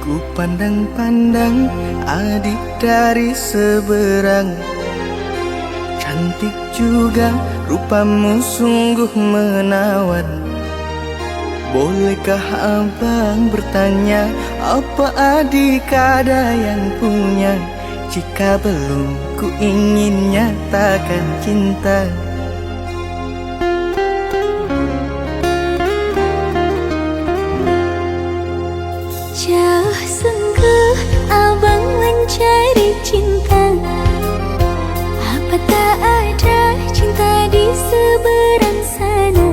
Ku pandang-pandang adik dari seberang, cantik juga rupamu sungguh menawan. Bolehkah abang bertanya, apa adik ada yang punya? Jika belum, ku ingin nyatakan cinta. Jauh sungguh abang mencari cinta, apa tak ada cinta di seberang sana?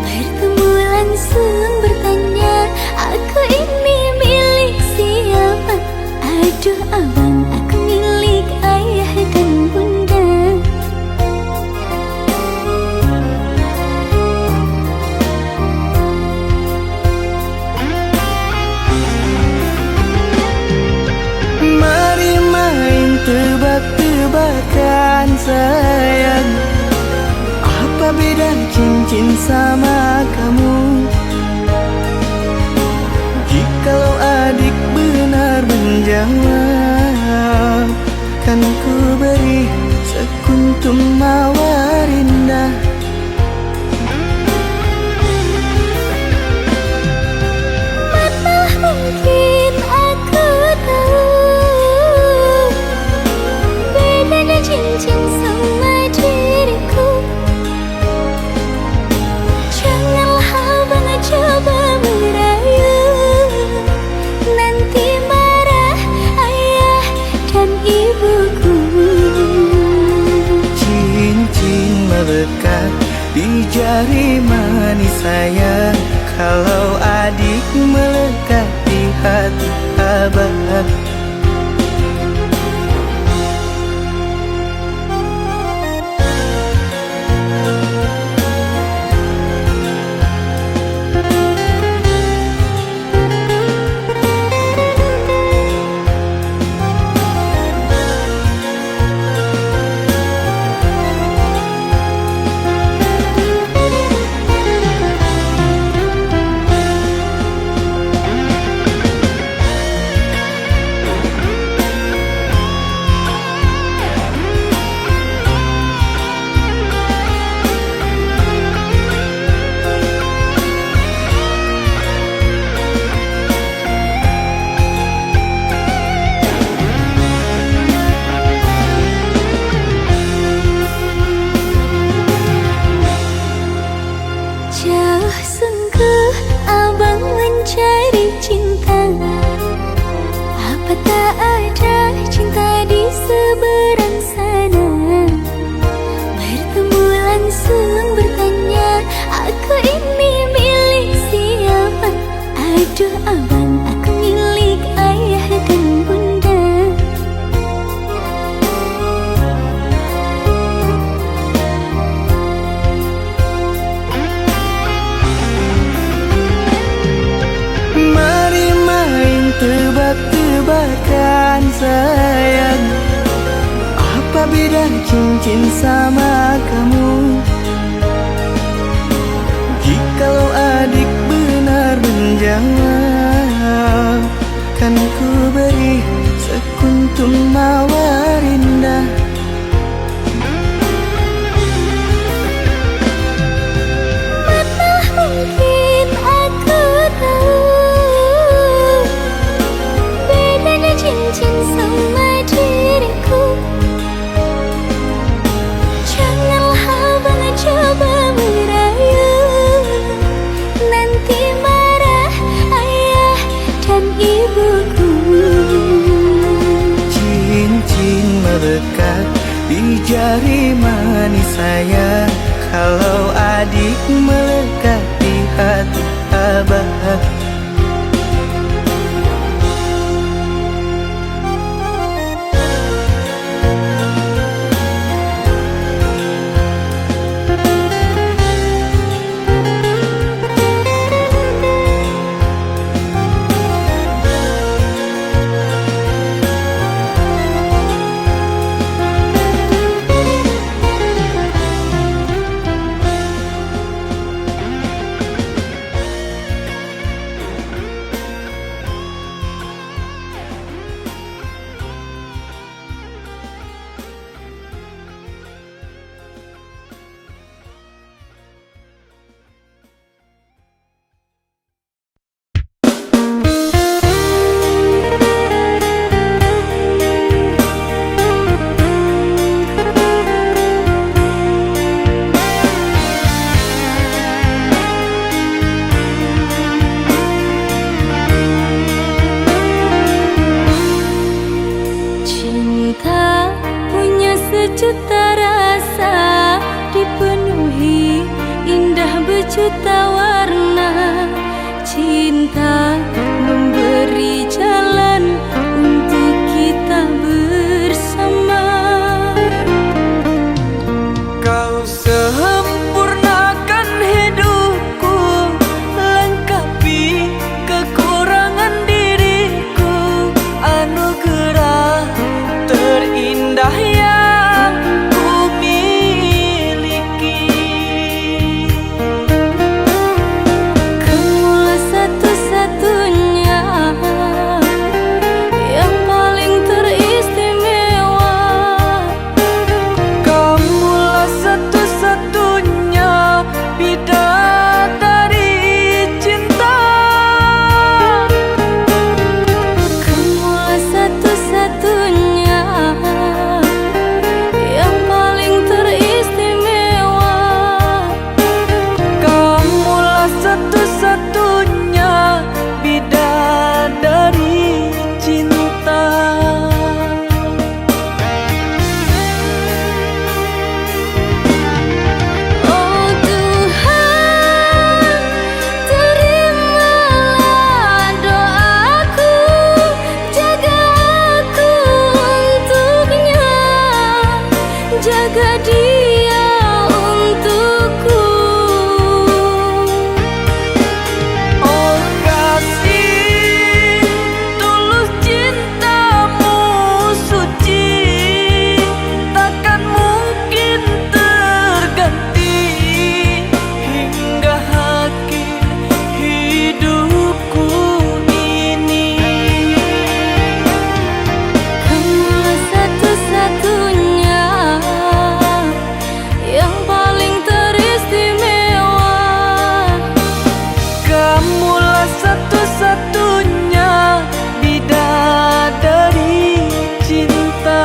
Bertemu langsung bertanya, aku ini milik siapa? Aduh abang, aku milik ayah dan bunda. Mari main tebak-tebakan sayang, apa beda cincin sama kamu? Jikalau adik benar menjawab, kan ku beri sekuntum mawar indah. Mana mungkin aku tahu bedanya cincin sama diriku. Janganlah abang coba merayu, nanti marah ayah dan ibuku. Cincin melekat di jari manis sayang, kalau adik melekat di hati abang. Jauh sungguh abang mencari cinta, apa tak ada cinta di seberang sana? Bertemu langsung bertanya, aku ini milik siapa? Aduh abang, aku milik ayah dan bunda. Mari main tebak-tebakan sayang, apa beda cincin sama kamu? Jikalau adik benar menjawab, kan ku beri sekuntum mawar indah. Mana mungkin aku tahu bedanya cincin sama diriku. Janganlah abang coba merayu, nanti marah ayah dan ibuku. Cincin melekat di jari manis sayang, kalau adik melekat di hati abang. dia memberi jalan untuk kita bersama. Kau sempurnakan hidupku, lengkapi kekurangan diriku, anugerah terindah yang ku miliki. Kamulah satu-satunya yang paling teristimewa. Kamulah satu-satunya bidadari cinta. Kamulah satu-satunya yang paling teristimewa. Kamulah satu-satunya bidadari cinta. Oh Tuhan, terimalah doaku, jaga aku untuknya, jaga dia untukku. Oh kasih tulus cintamu suci, takkan mungkin terganti hingga akhir hidupku ini. Kamulah satu-satunya yang paling teristimewa. Kamulah satu-satunya bidadari cinta.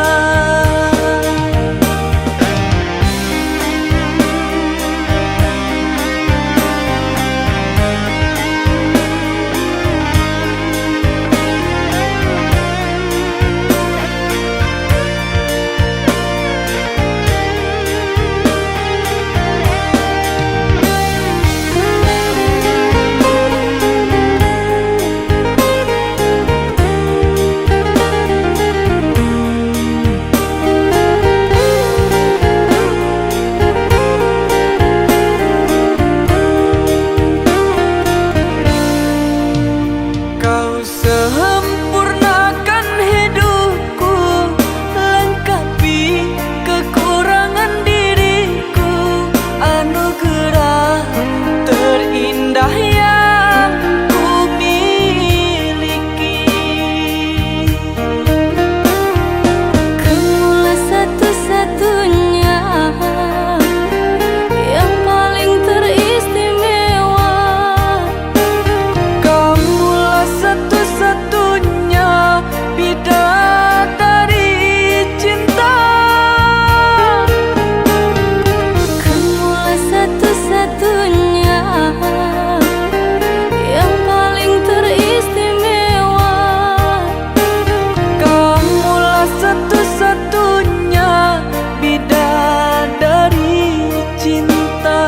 Kau sempurnakan hidupku, lengkapi kekurangan diriku, anugerah terindah yang ku miliki. Kamulah satu-satunya yang paling teristimewa. Kamulah satu-satunya bidadari cinta. Kamulah satu-satunya yang paling teristimewa. Kamulah satu-satunya bidadari cinta.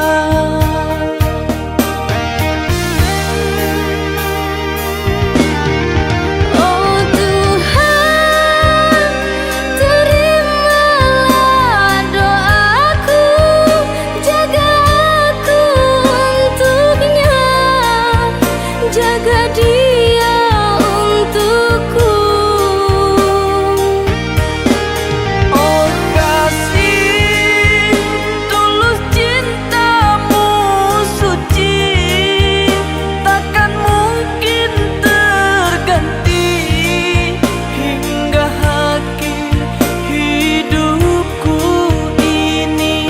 Oh Tuhan, terimalah doaku, jaga aku untuknya, jaga dia untukku. Oh kasih tulus cintamu suci, takkan mungkin terganti hingga akhir hidupku ini.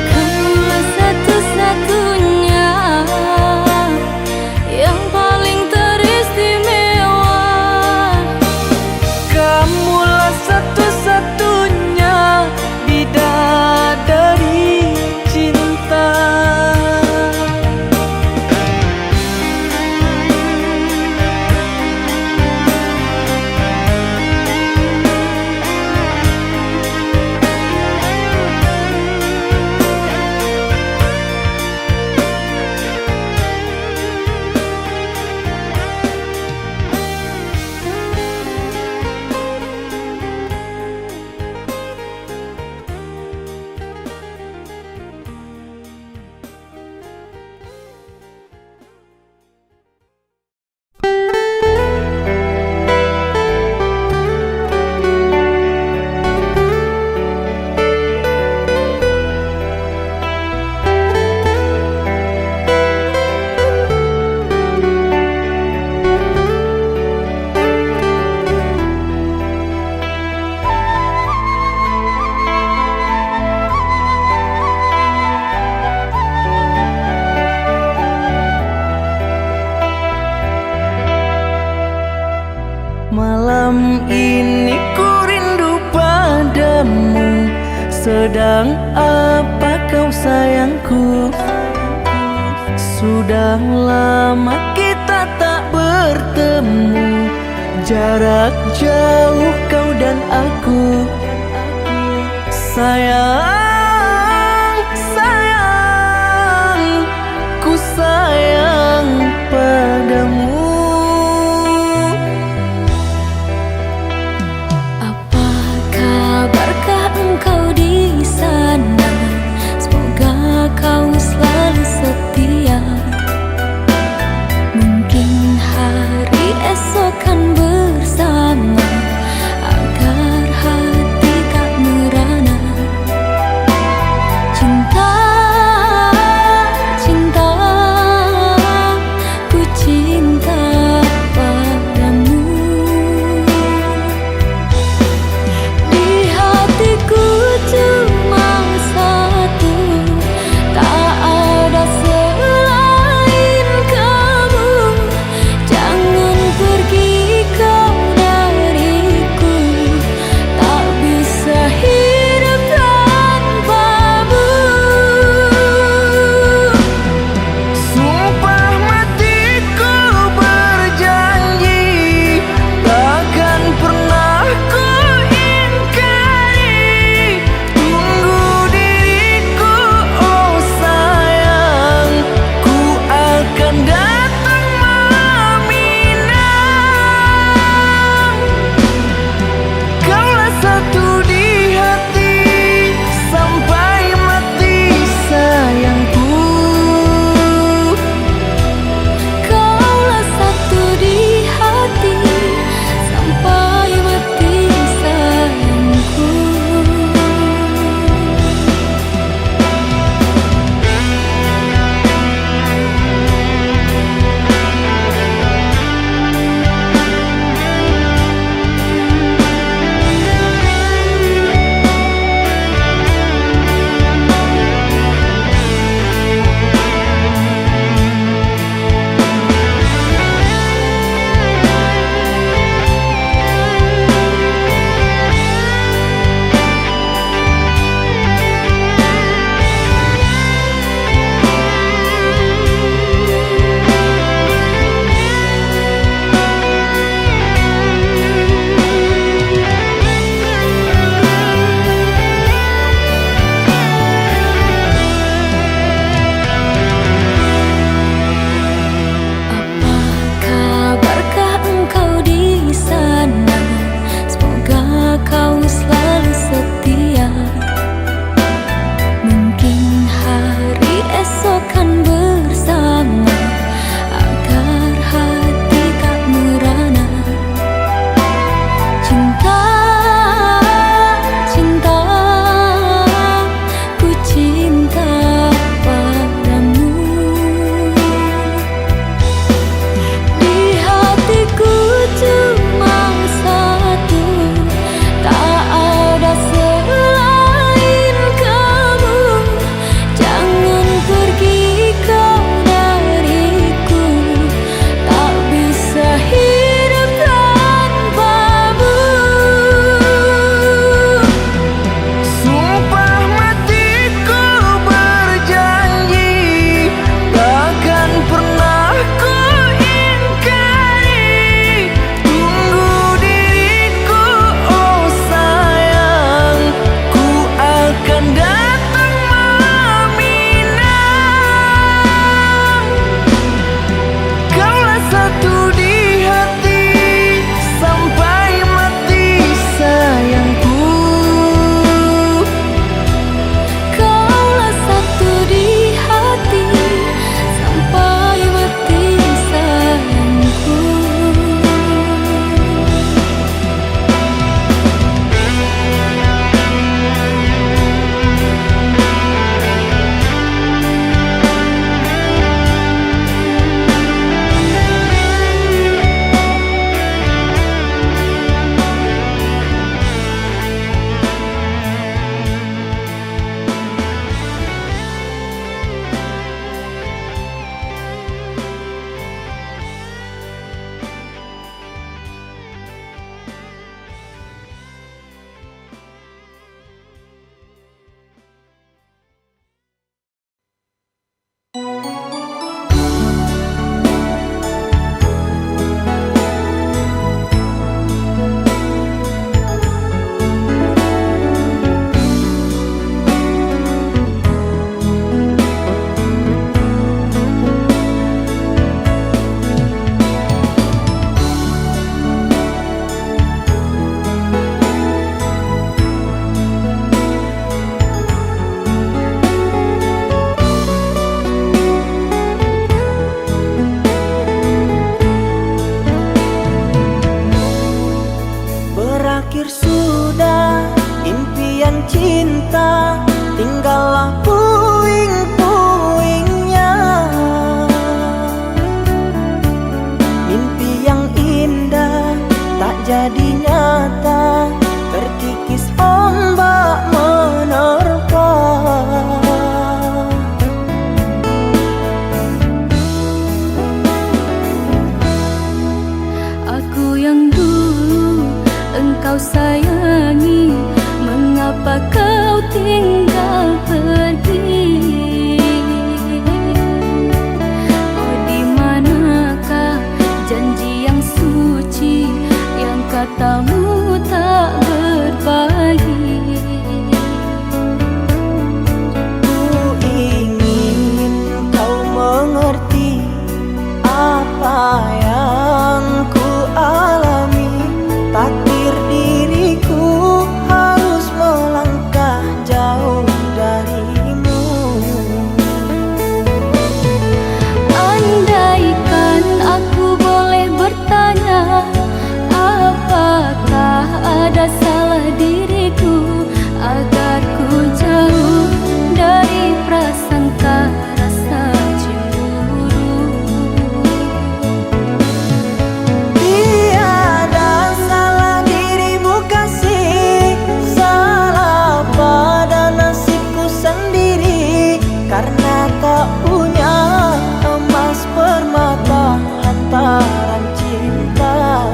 Kamulah satu-satunya Sedang apa kau sayangku? Sudah lama kita tak bertemu, jarak jauh kau dan aku. Sayang, sayang, ku sayang padamu. Apa kabarkah engkau di sana? Semoga kau selalu setia. Mungkin hari esok kan bersama, agar hati tak merana. jadi nyata, terkikis ombak menerpa. Aku yang dulu engkau sayangi, mengapa kau tinggal pergi? Oh, di manakah janji yang suci yang katamu tak berbagi? Ku ingin kau mengerti apa yang ku alami. Takdir diriku harus melangkah jauh darimu. Andaikan aku boleh bertanya, apakah ada salah diriku agar ku jauh dari prasangka rasa cemburu? Tiada salah dirimu kasih, salah pada nasibku sendiri, karena tak punya emas permata hantaran cinta.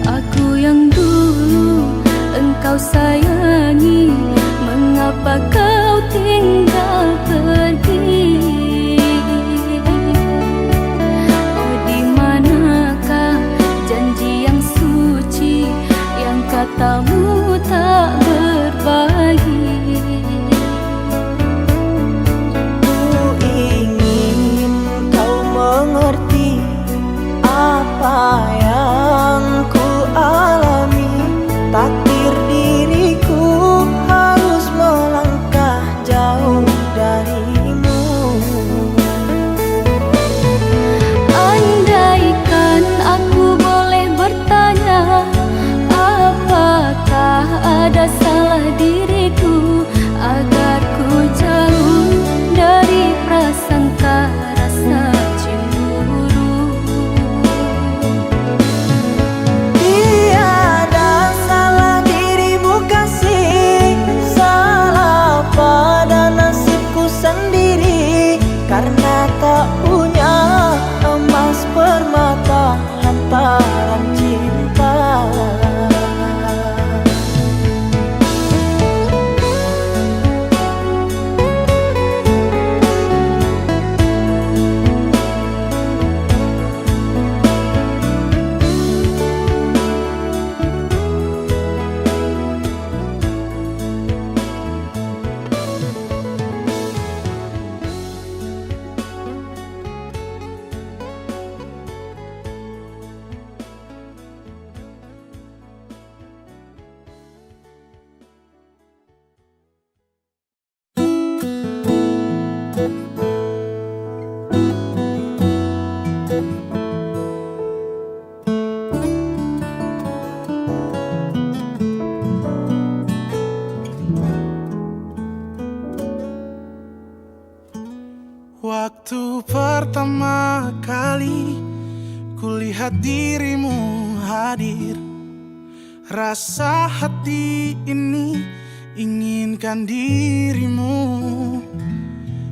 Aku yang dulu engkau sayangi, mengapa kau tinggal pergi? Oh, di manakah janji yang suci yang katamu tak berbagi? Ku ingin kau mengerti apa yang ku alami. Takdir diriku harus melangkah jauh darimu. Andaikan aku boleh bertanya, apakah ada salah diriku agar ku jauh dari prasangka rasa cemburu? Tiada salah dirimu kasih, salah pada nasibku sendiri, karena tak punya emas permata hantaran cinta. Waktu pertama kali kulihat dirimu hadir, rasa hati ini inginkan dirimu.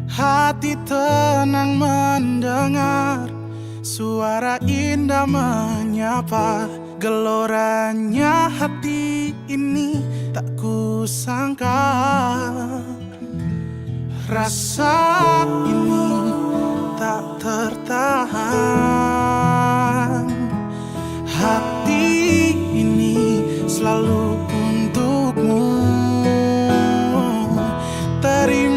Hati tenang mendengar suara indah menyapa. Geloranya hati ini tak kusangka. Rasa ini tak tertahan. Hati ini selalu untukmu. Terima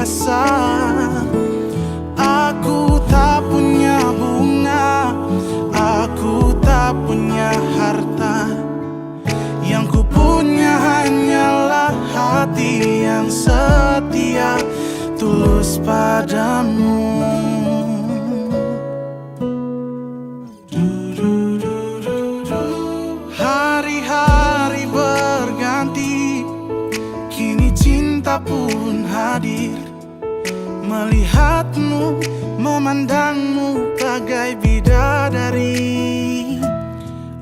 biasa. Aku tak punya bunga, aku tak punya harta. Yang ku punya hanyalah hati yang setia, tulus padamu. Hari-hari berganti, kini cinta pun hadir. Melihatmu, memandangmu bagai bidadari.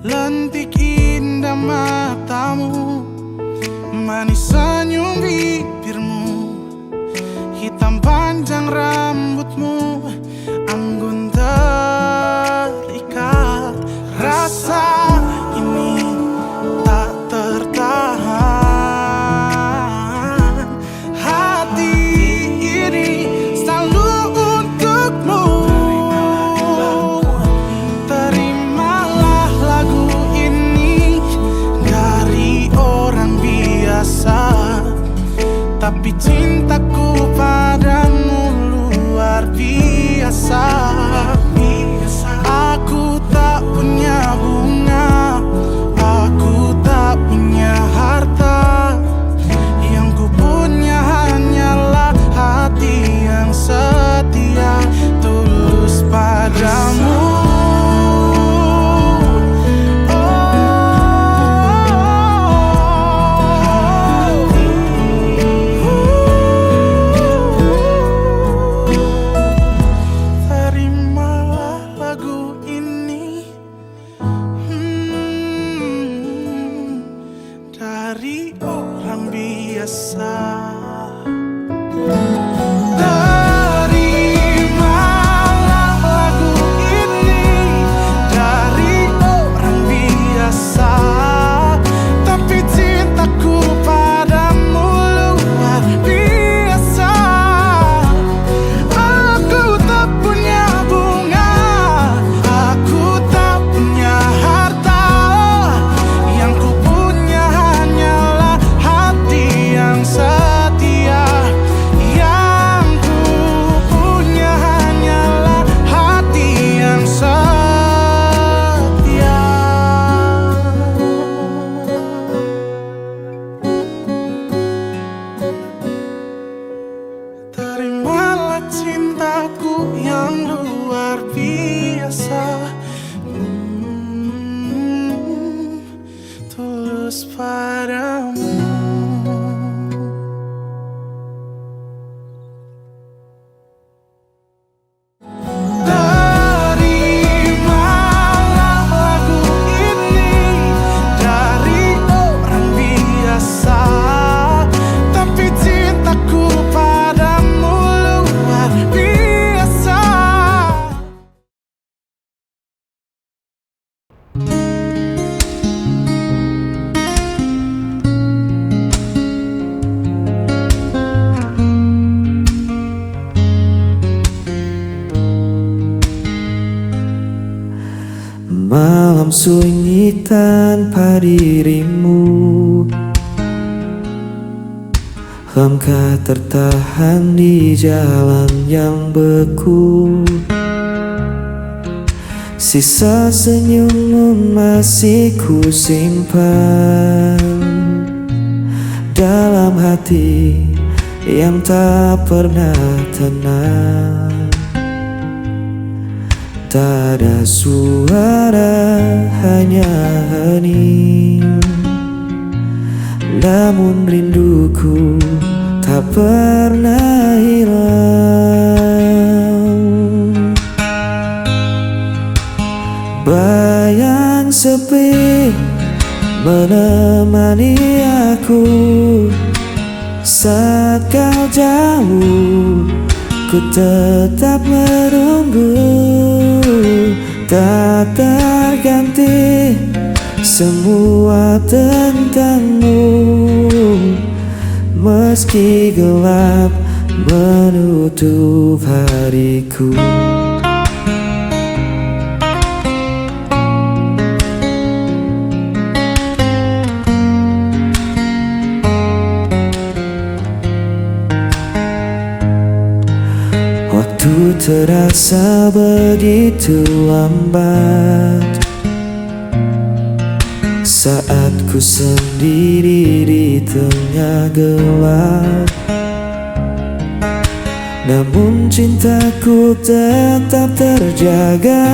Lentik indah matamu, manis senyum bibirmu, hitam panjang rambutmu, anggun terikat. Rasa ini tak tertahan, hati ini selalu untukmu. Terimalah lagu ini dari orang biasa, tapi cintaku padamu luar biasa. Aku tak punya bunga, aku tak punya harta. Yang ku punya hanyalah hati yang setia, tulus padamu. Dari orang biasa. Terimalah lagu ini dari orang biasa, tapi cintaku padamu luar biasa. Aku tak punya bunga, aku tak punya harta. Yang ku punya hanyalah hati yang setia. Yang ku punya hanyalah hati yang setia. Terimalah cintaku yang luar biasa, tulus padamu. Terimalah lagu ini dari orang biasa, tapi cintaku padamu luar biasa. Malam sunyi tanpa dirimu, hamka tertahan di jalan yang beku. Sisa senyummu masih ku simpan dalam hati yang tak pernah tenang. Tak ada suara, hanya hening. Namun rinduku tak pernah hilang. Bayang sepi menemani aku saat kau jauh. Ku tetap menunggu, tak terganti semua tentangmu. Meski gelap menutup hariku. Ku terasa begitu lambat saat ku sendiri di tengah gelap. Namun cintaku tetap terjaga,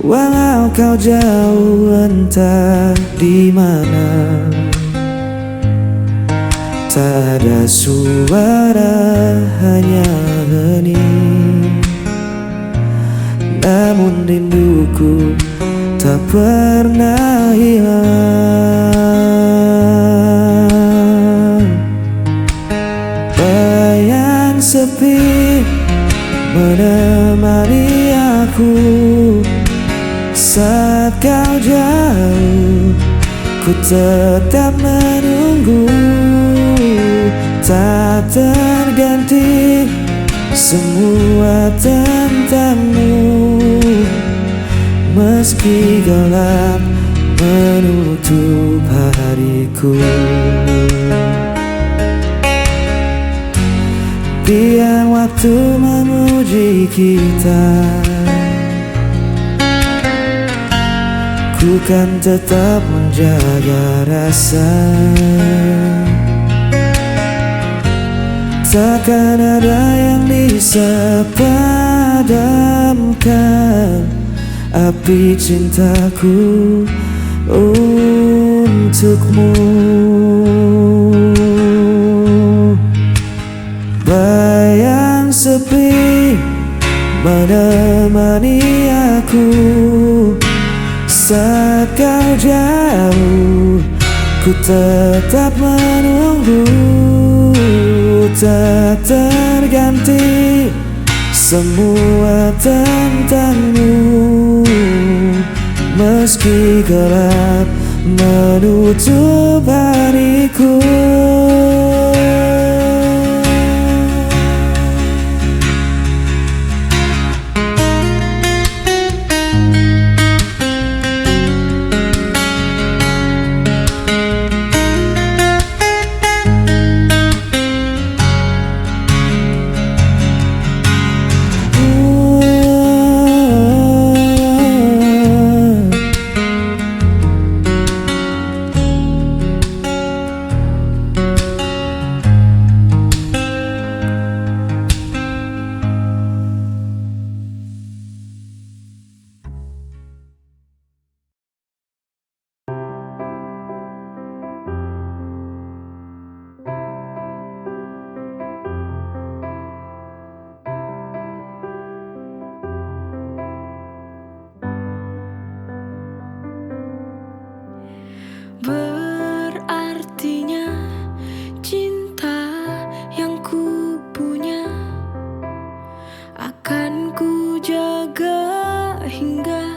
walau kau jauh entah di mana. Tak ada suara, hanya hening. Namun rinduku tak pernah hilang. Bayang sepi menemani aku saat kau jauh. Ku tetap menunggu, tak terganti semua tentangmu. Meski gelap menutup hariku, biar waktu menguji kita, ku kan tetap menjaga rasa. Takkan ada yang bisa padamkan api cintaku untukmu. Bayang sepi menemani aku saat kau jauh. Ku tetap menunggu, tak terganti semua tentangmu. Meski gelap menutup hariku, berartinya cinta yang ku punya akan ku jaga hingga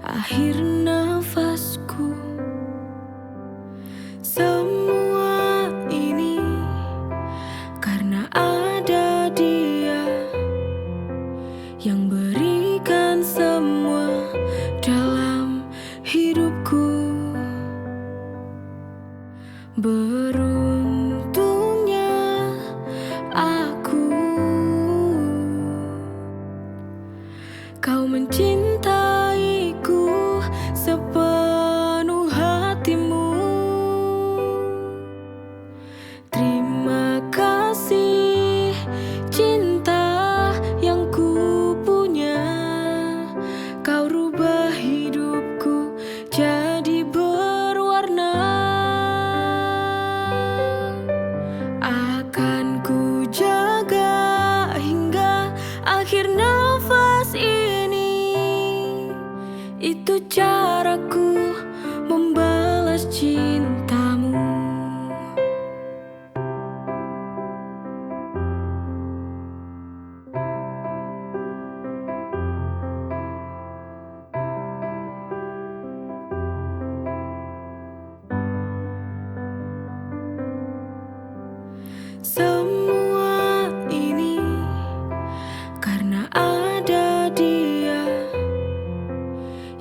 akhir nafasku. Semua ini karena ada dia yang berikan semua dalam hidupku. Beruntungnya aku, kau mencintaiku sepenuh hatimu. Terima kasih cinta yang ku punya, kau rubah hidupku jadi berwarna. Akan ku jaga hingga akhir nafas ini. Itu caraku membalas cintamu. Semua ini karena ada dia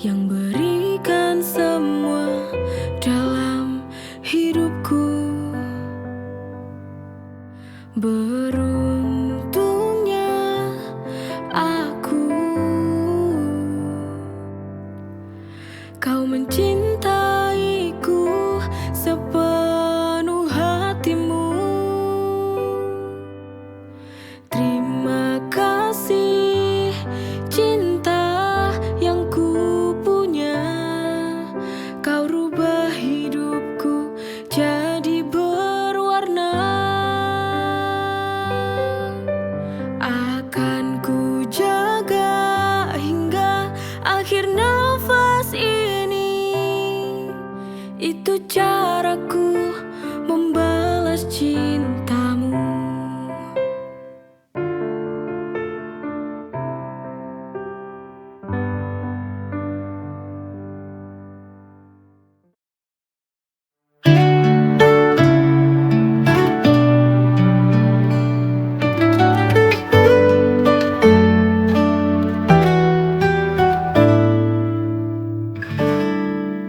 yang berikan semua dalam hidupku. Beruntung Itu caraku membalas cintamu.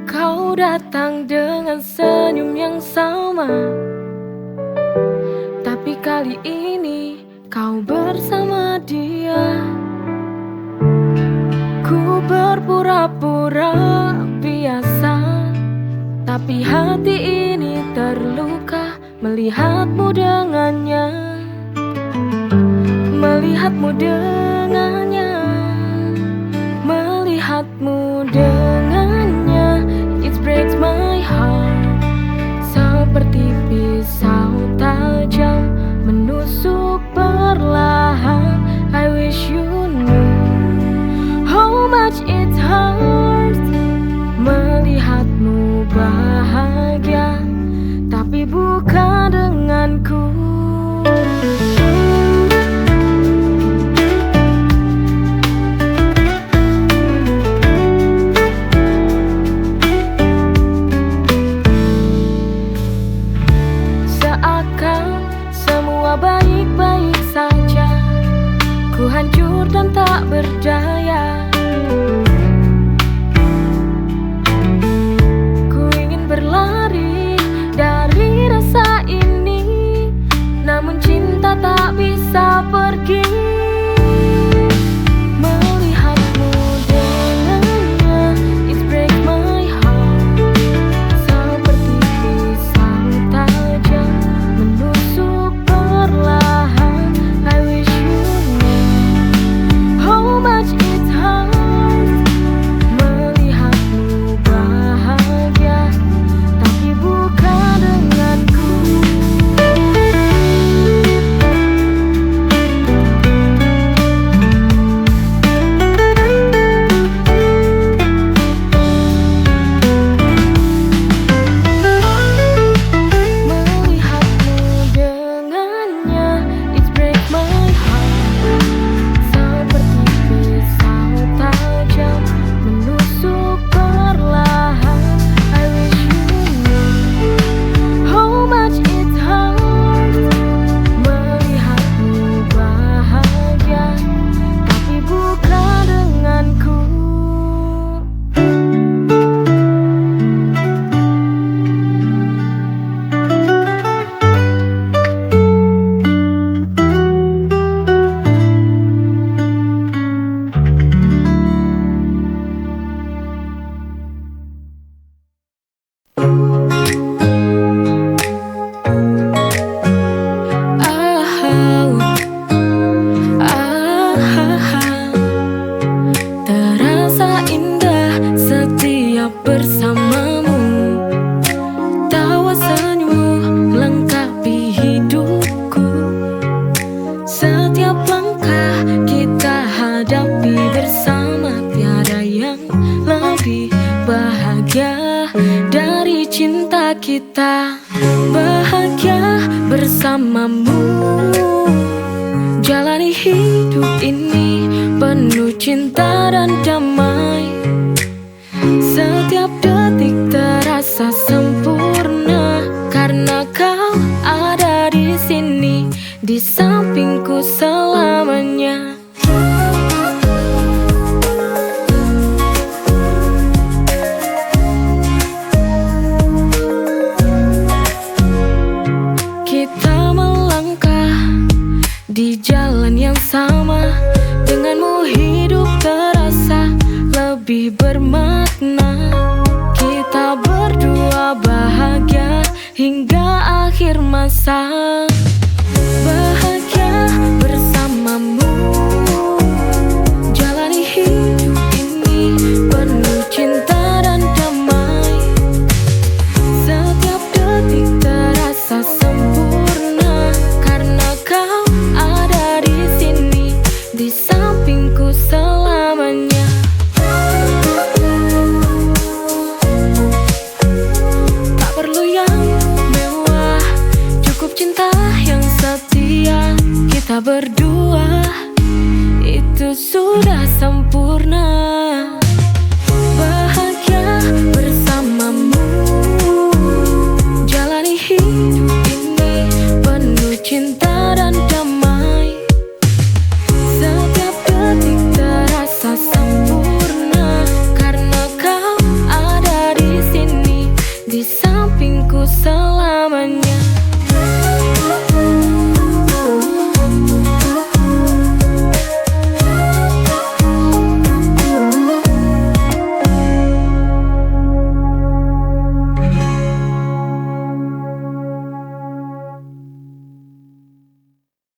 Kau datang dengan senyum yang sama, tapi kali ini kau bersama dia. Ku berpura-pura biasa, tapi hati ini terluka melihatmu dengannya. Melihatmu dengannya, melihatmu dengannya. It breaks my heart, seperti pisau tajam menusuk perlahan. I wish you knew how much it hurts melihatmu bahagia, tapi bukan denganku. Baik-baik saja, ku hancur dan tak berdaya. Ku ingin berlari dari rasa ini, namun cinta tak bisa pergi. Melihatmu dengannya, it breaks my heart, seperti pisau tajam menusuk perlahan. I wish you knew how much it hurts melihatmu bahagia, tapi bukan denganku. Melihatmu dengannya, it breaks my heart, seperti pisau tajam menusuk perlahan. I wish you knew how much it hurts melihatmu bahagia, tapi bukan denganku. Terasa indah setiap bersamamu, tawa senyummu lengkapi hidupku. Setiap langkah kita hadapi bersama, tiada yang lebih bahagia dari cinta kita. Bahagia bersamamu, jalani hidup ini penuh cinta dan damai. Setiap detik terasa sempurna karena kau ada di sini, di sampingku selamanya. Kita melangkah di jalan yang sama, denganmu hidup terasa lebih bermakna. Kita berdua bahagia hingga akhir masa. Bahagia bersamamu, jalani hidup ini penuh cinta dan damai. Setiap detik terasa sempurna karena kau ada di sini, di sampingku selamanya. cinta yang setia kita berdua, itu sudah sempurna. Bahagia bersamamu, jalani hidup ini penuh cinta.